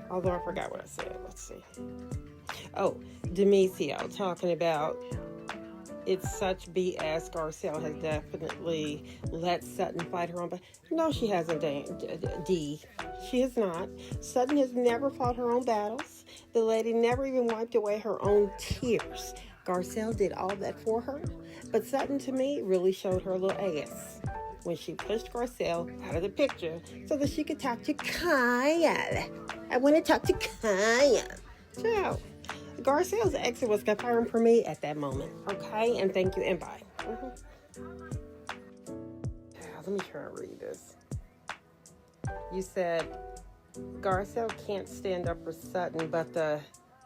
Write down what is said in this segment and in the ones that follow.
Although I forgot what I said. Let's see. Oh, Demetrio talking about it's such BS. Garcelle has definitely let Sutton fight her own battle. No, she hasn't, D. She has not. Sutton has never fought her own battles. The lady never even wiped away her own tears. Garcelle did all that for her. But Sutton, to me, really showed her a little ass when she pushed Garcelle out of the picture so that she could talk to Kyle. I want to talk to Kyle. So, Garcelle's exit was confirmed for me at that moment. Okay, and thank you, and bye. Let me try and read this. You said Garcelle can't stand up for Sutton, but the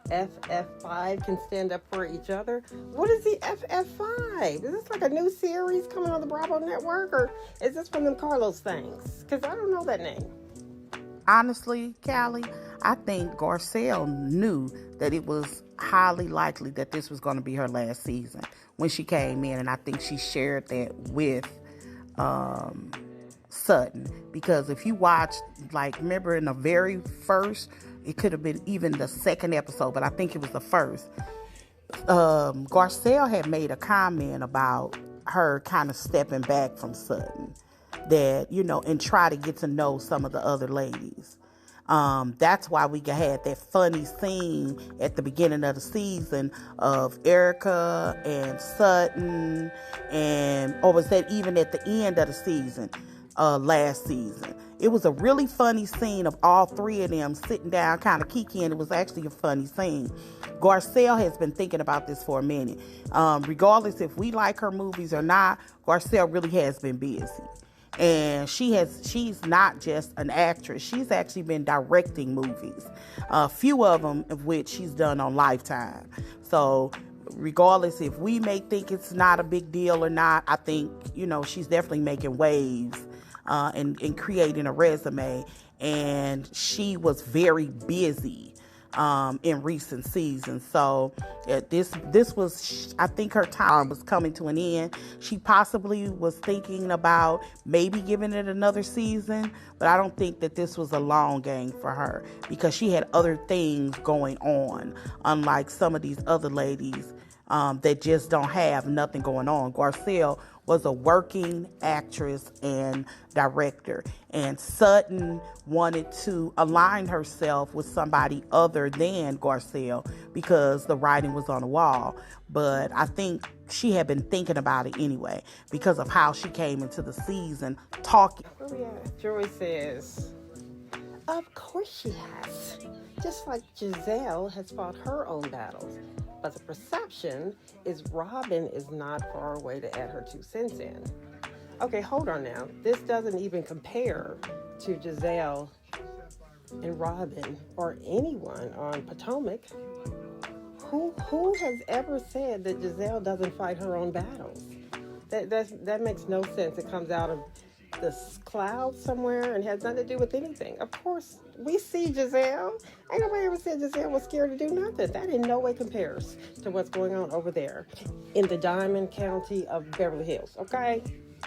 FF5 can stand up for each other. What is the FF5? Is this like a new series coming on the Bravo network, or is this one of them Carlos things? Because I don't know that name. Honestly, Callie, I think Garcelle knew that it was highly likely that this was going to be her last season when she came in, and I think she shared that with Sutton, because if you watch, remember in the very first, it could have been even the second episode, but I think it was the first, Garcelle had made a comment about her kind of stepping back from Sutton, that, and try to get to know some of the other ladies. That's why we had that funny scene at the beginning of the season of Erica and Sutton, or was that even at the end of the season, last season? It was a really funny scene of all three of them sitting down, kind of kikiing. It was actually a funny scene. Garcelle has been thinking about this for a minute. Regardless if we like her movies or not, Garcelle really has been busy. And she's not just an actress. She's actually been directing movies, a few of them of which she's done on Lifetime. So regardless if we may think it's not a big deal or not, I think, she's definitely making waves and creating a resume. And she was very busy in recent seasons. So this was, I think her time was coming to an end. She possibly was thinking about maybe giving it another season, but I don't think that this was a long game for her, because she had other things going on, unlike some of these other ladies that just don't have nothing going on. Garcelle was a working actress and director, and Sutton wanted to align herself with somebody other than Garcelle because the writing was on the wall. But I think she had been thinking about it anyway because of how she came into the season talking. Oh yeah, Joy says, of course she has. Just like Giselle has fought her own battles. But the perception is Robin is not far away to add her 2 cents in. Okay, hold on now. This doesn't even compare to Giselle and Robin or anyone on Potomac. Who has ever said that Giselle doesn't fight her own battles? That makes no sense. It comes out of this cloud somewhere and has nothing to do with anything. Of course, we see Giselle. Ain't nobody ever said Giselle was scared to do nothing. That in no way compares to what's going on over there in the Diamond County of Beverly Hills. Okay?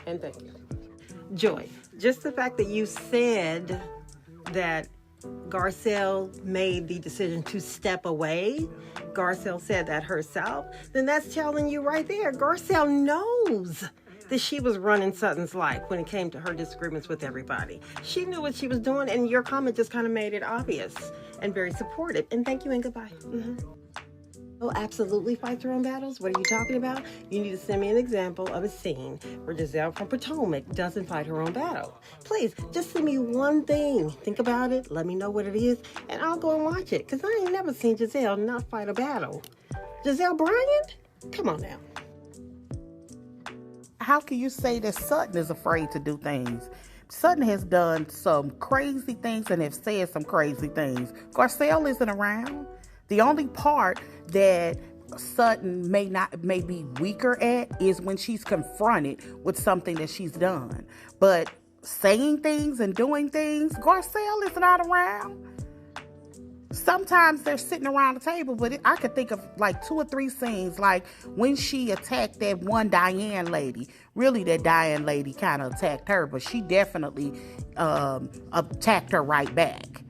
And thank you. Joy, just the fact that you said that Garcelle made the decision to step away, Garcelle said that herself, then that's telling you right there, Garcelle knows that she was running Sutton's life when it came to her disagreements with everybody. She knew what she was doing, and your comment just kind of made it obvious and very supportive. And thank you and goodbye. Oh, absolutely fight their own battles? What are you talking about? You need to send me an example of a scene where Giselle from Potomac doesn't fight her own battle. Please, just send me one thing. Think about it, let me know what it is, and I'll go and watch it, because I ain't never seen Giselle not fight a battle. Giselle Bryant? Come on now. How can you say that Sutton is afraid to do things? Sutton has done some crazy things and have said some crazy things. Garcelle isn't around. The only part that Sutton may be weaker at is when she's confronted with something that she's done. But saying things and doing things, Garcelle is not around. sometimes they're sitting around the table, but I could think of like 2 or 3 scenes, like when she attacked that one Diane lady. Really, that Diane lady kind of attacked her, but she definitely attacked her right back.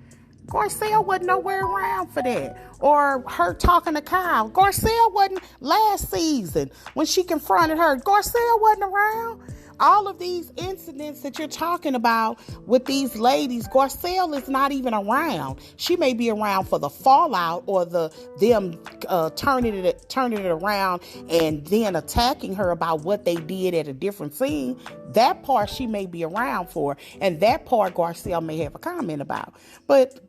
Garcelle wasn't nowhere around for that. Or her talking to Kyle. Garcelle wasn't last season when she confronted her. Garcelle wasn't around. All of these incidents that you're talking about with these ladies, Garcelle is not even around. She may be around for the fallout or them turning it around and then attacking her about what they did at a different scene. That part she may be around for, and that part Garcelle may have a comment about. But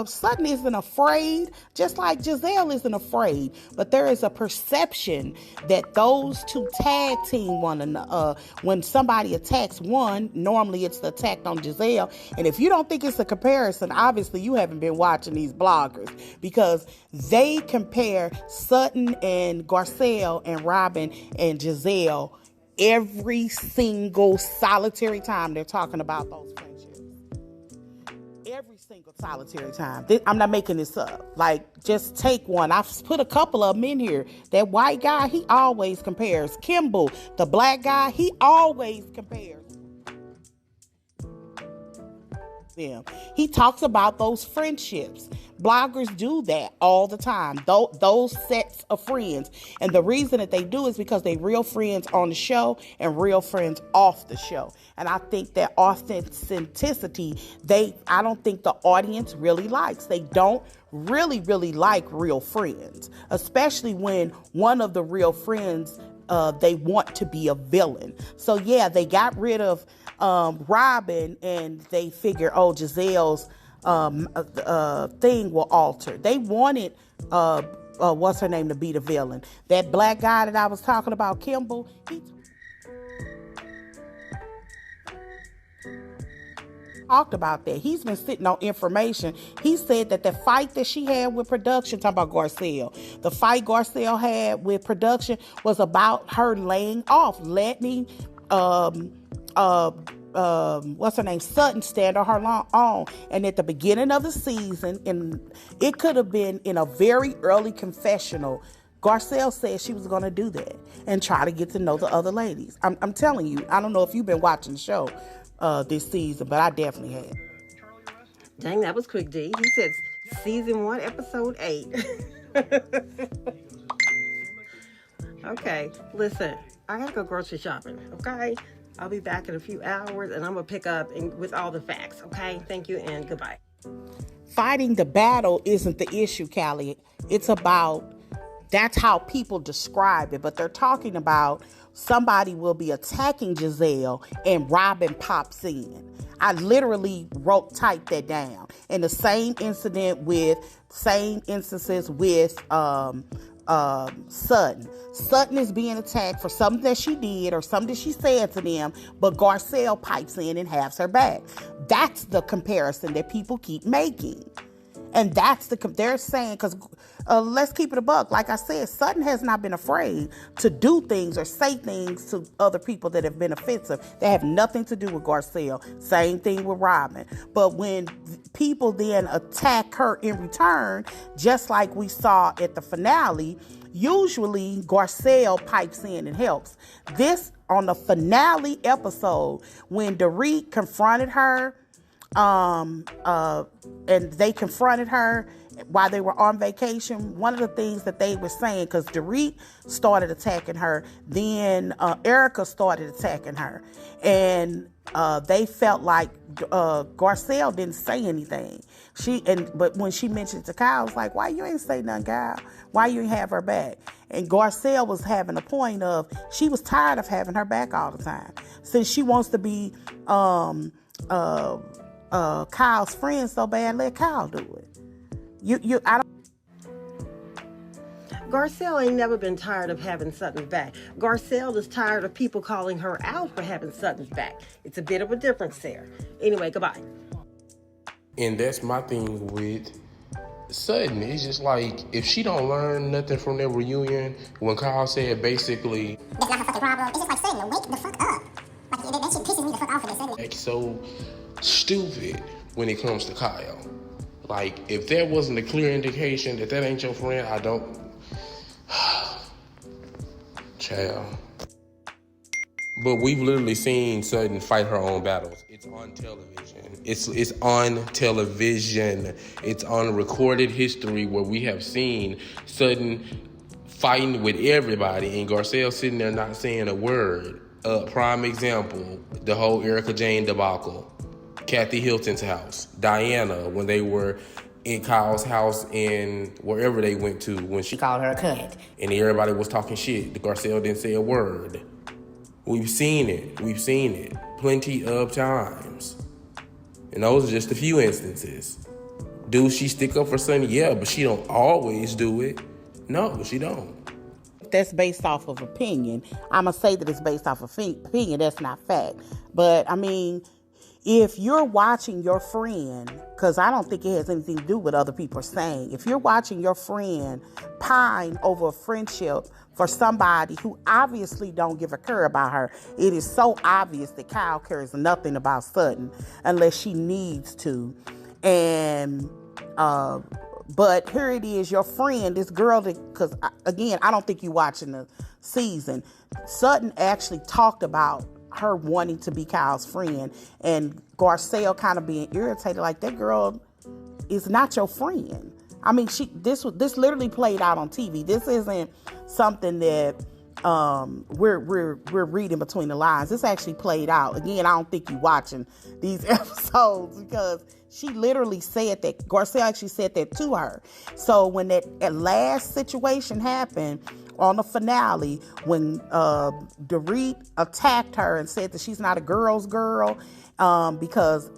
Sutton isn't afraid, just like Giselle isn't afraid. But there is a perception that those two tag team one another. When somebody attacks one, normally it's the attack on Giselle. And if you don't think it's a comparison, obviously you haven't been watching these bloggers, because they compare Sutton and Garcelle and Robin and Giselle every single solitary time they're talking about those friendships. Every single solitary time. I'm not making this up. Like, just take one. I've put a couple of them in here. That white guy, he always compares. Kimball, the black guy, he always compares them. He talks about those friendships. Bloggers do that all the time. Those sets of friends. And the reason that they do is because they real friends on the show and real friends off the show. And I think that authenticity, I don't think the audience really likes. They don't really like real friends, especially when one of the real friends they want to be a villain. So yeah, they got rid of Robin, and they figure, oh, Giselle's thing will alter. They wanted what's her name to be the villain. That black guy that I was talking about, Kimball, he talked about that. He's been sitting on information. He said that the fight that she had with production, talking about Garcelle, the fight Garcelle had with production was about her laying off, letting what's her name, Sutton, stand on her own. And at the beginning of the season, and it could have been in a very early confessional, Garcelle said she was going to do that and try to get to know the other ladies. I'm telling you, I don't know if you've been watching the show this season, but I definitely have. Dang, that was quick, D. He said season 1, episode 8. Okay, listen, I gotta go grocery shopping, okay? I'll be back in a few hours, and I'm gonna pick up with all the facts, okay? Thank you, and goodbye. Fighting the battle isn't the issue, Callie. It's about, that's how people describe it, but they're talking about somebody will be attacking Giselle and Robin pops in. I literally typed that down. And the same instances with Sutton. Sutton is being attacked for something that she did or something that she said to them, but Garcelle pipes in and has her back. That's the comparison that people keep making. And that's they're saying, because let's keep it a buck. Like I said, Sutton has not been afraid to do things or say things to other people that have been offensive. They have nothing to do with Garcelle. Same thing with Robin. But when people then attack her in return, just like we saw at the finale, usually Garcelle pipes in and helps. This, on the finale episode, when Dorit confronted her, and they confronted her while they were on vacation. One of the things that they were saying, because Dorit started attacking her, then Erica started attacking her, and they felt like Garcelle didn't say anything. But when she mentioned it to Kyle, I was like, why you ain't say nothing, Kyle? Why you ain't have her back? And Garcelle was having a point of, she was tired of having her back all the time. Since she wants to be Kyle's friend so bad, let Kyle do it. I don't. Garcelle ain't never been tired of having Sutton's back. Garcelle is tired of people calling her out for having Sutton's back. It's a bit of a difference there. Anyway, goodbye. And that's my thing with Sutton. It's just like, if she don't learn nothing from their reunion, when Kyle said basically, that's not her fucking problem. It's just like saying, wake the fuck up. Like, that shit pisses me the fuck off when they say it. Act so stupid when it comes to Kyle. Like, if there wasn't a clear indication that that ain't your friend, I don't. Child. But we've literally seen Sutton fight her own battles. It's on television. It's on television. It's on recorded history where we have seen Sutton fighting with everybody and Garcelle sitting there not saying a word. Prime example, the whole Erica Jane debacle. Kathy Hilton's house. Diana, when they were in Kyle's house and wherever they went to when she Called her a cunt. and everybody was talking shit. Garcelle didn't say a word. We've seen it. We've seen it plenty of times. And those are just a few instances. Do she stick up for Sonny? Yeah, but she don't always do it. No, she don't. That's based off of opinion. I'm going to say that it's based off of opinion. That's not fact. But, I mean, if you're watching your friend, because I don't think it has anything to do with other people saying, if you're watching your friend pine over a friendship for somebody who obviously don't give a care about her, it is so obvious that Kyle cares nothing about Sutton unless she needs to. And, but here it is, your friend, this girl that, because again, I don't think you're watching the season. Sutton actually talked about her wanting to be Kyle's friend, and Garcelle kind of being irritated, like, that girl is not your friend. I mean, this literally played out on TV. This isn't something that we're reading between the lines. This actually played out. Again, I don't think you're watching these episodes because she literally said that. Garcelle actually said that to her. So when that last situation happened on the finale, when Dorit attacked her and said that she's not a girl's girl, because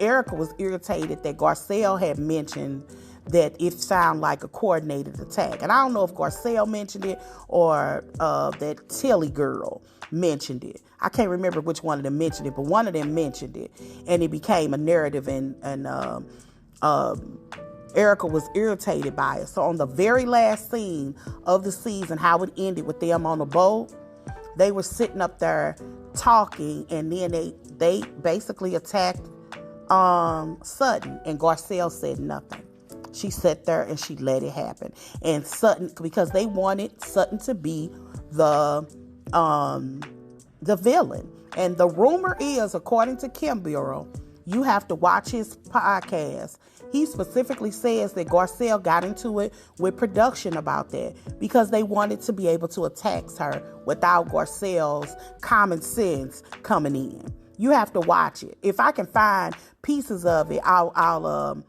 Erica was irritated that Garcelle had mentioned that it sounded like a coordinated attack. And I don't know if Garcelle mentioned it or that Tilly girl mentioned it. I can't remember which one of them mentioned it, but one of them mentioned it. And it became a narrative, and Erica was irritated by it. So on the very last scene of the season, how it ended with them on the boat, they were sitting up there talking, and then they basically attacked Sutton, and Garcelle said nothing. She sat there and she let it happen. And Sutton, because they wanted Sutton to be the villain. And the rumor is, according to Kim Burrell, you have to watch his podcast. He specifically says that Garcelle got into it with production about that because they wanted to be able to attack her without Garcelle's common sense coming in. You have to watch it. If I can find pieces of it, I'll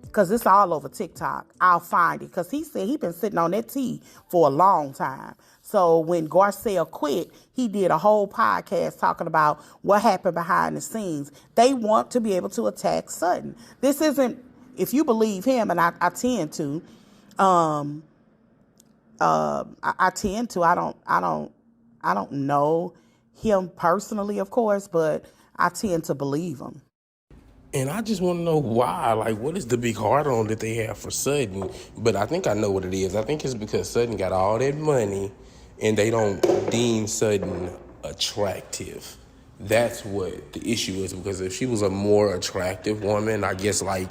because it's all over TikTok, I'll find it. Because he said he'd been sitting on that tea for a long time. So when Garcelle quit, he did a whole podcast talking about what happened behind the scenes. They want to be able to attack Sutton. This isn't, if you believe him, and I tend to, I tend to. I don't know him personally, of course, but I tend to believe him. And I just want to know why. Like, what is the big hard on that they have for Sutton? But I think I know what it is. I think it's because Sutton got all that money and they don't deem Sutton attractive. That's what the issue is. Because if she was a more attractive woman, I guess, like,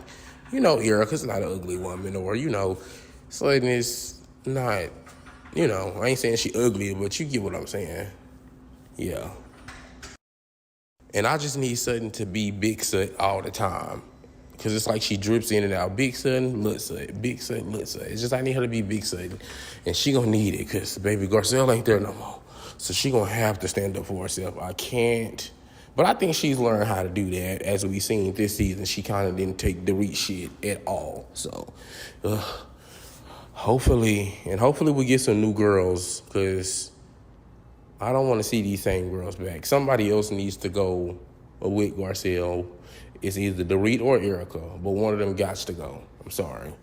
you know, Erica's not an ugly woman, or, you know, Sutton is not, you know, I ain't saying she ugly, but you get what I'm saying. Yeah. And I just need Sutton to be Big Sut all the time. Because it's like she drips in and out. Big Sutton, little Sutton. Big Sutton, little Sutton. It's just I need her to be Big Sutton. And she gonna need it because baby Garcelle ain't there no more. So she gonna have to stand up for herself. I can't. But I think she's learned how to do that. As we seen this season, she kind of didn't take the reach shit at all. So hopefully we get some new girls, because I don't want to see these same girls back. Somebody else needs to go with Garcelle. It's either Dorit or Erica, but one of them gots to go. I'm sorry.